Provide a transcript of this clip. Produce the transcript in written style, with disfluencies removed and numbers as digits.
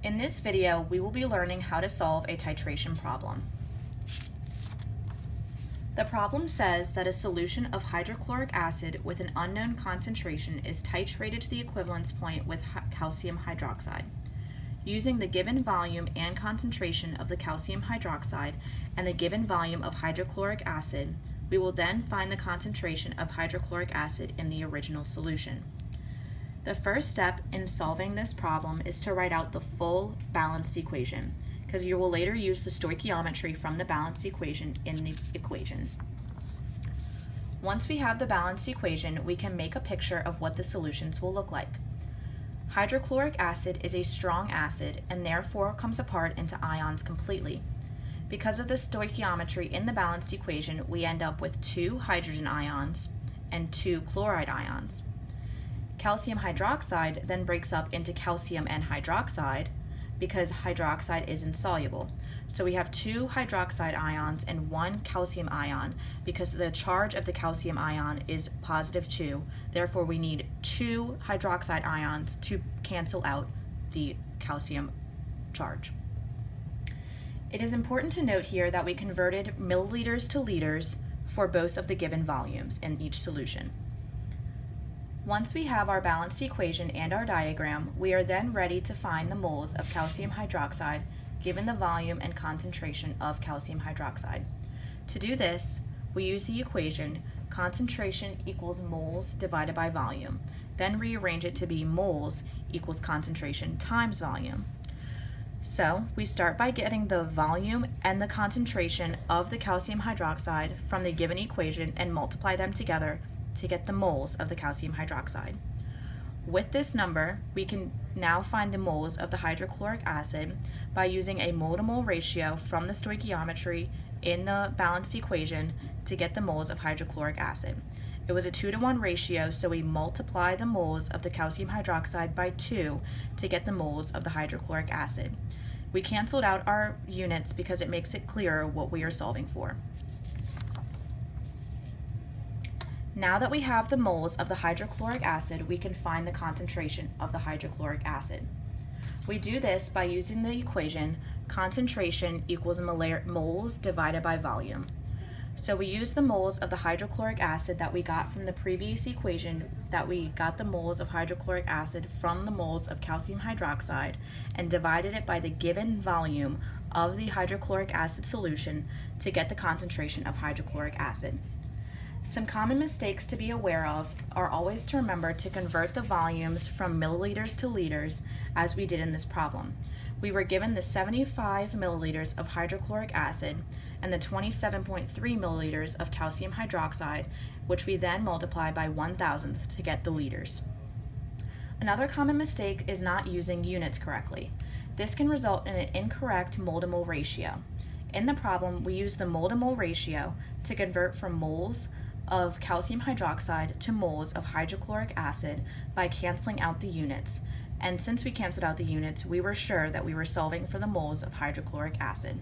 In this video, we will be learning how to solve a titration problem. The problem says that a solution of hydrochloric acid with an unknown concentration is titrated to the equivalence point with calcium hydroxide. Using the given volume and concentration of the calcium hydroxide and the given volume of hydrochloric acid, we will then find the concentration of hydrochloric acid in the original solution. The first step in solving this problem is to write out the full balanced equation, because you will later use the stoichiometry from the balanced equation in the equation. Once we have the balanced equation, we can make a picture of what the solutions will look like. Hydrochloric acid is a strong acid and therefore comes apart into ions completely. Because of the stoichiometry in the balanced equation, we end up with 2 hydrogen ions and 2 chloride ions. Calcium hydroxide then breaks up into calcium and hydroxide because hydroxide is insoluble. So we have 2 hydroxide ions and 1 calcium ion because the charge of the calcium ion is +2. Therefore, we need 2 hydroxide ions to cancel out the calcium charge. It is important to note here that we converted milliliters to liters for both of the given volumes in each solution. Once we have our balanced equation and our diagram, we are then ready to find the moles of calcium hydroxide given the volume and concentration of calcium hydroxide. To do this, we use the equation concentration equals moles divided by volume, then rearrange it to be moles equals concentration times volume. So we start by getting the volume and the concentration of the calcium hydroxide from the given equation and multiply them together to get the moles of the calcium hydroxide. With this number, we can now find the moles of the hydrochloric acid by using a mole-to-mole ratio from the stoichiometry in the balanced equation to get the moles of hydrochloric acid. It was a 2-to-1 ratio, so we multiply the moles of the calcium hydroxide by 2 to get the moles of the hydrochloric acid. We canceled out our units because it makes it clearer what we are solving for. Now that we have the moles of the hydrochloric acid, we can find the concentration of the hydrochloric acid. We do this by using the equation concentration equals moles divided by volume. So we use the moles of the hydrochloric acid that we got from the previous equation, that we got the moles of hydrochloric acid from the moles of calcium hydroxide, and divided it by the given volume of the hydrochloric acid solution to get the concentration of hydrochloric acid. Some common mistakes to be aware of are always to remember to convert the volumes from milliliters to liters as we did in this problem. We were given the 75 milliliters of hydrochloric acid and the 27.3 milliliters of calcium hydroxide, which we then multiply by 1,000th to get the liters. Another common mistake is not using units correctly. This can result in an incorrect mole-to-mole ratio. In the problem, we use the mole-to-mole ratio to convert from moles of calcium hydroxide to moles of hydrochloric acid by canceling out the units. And since we canceled out the units, we were sure that we were solving for the moles of hydrochloric acid.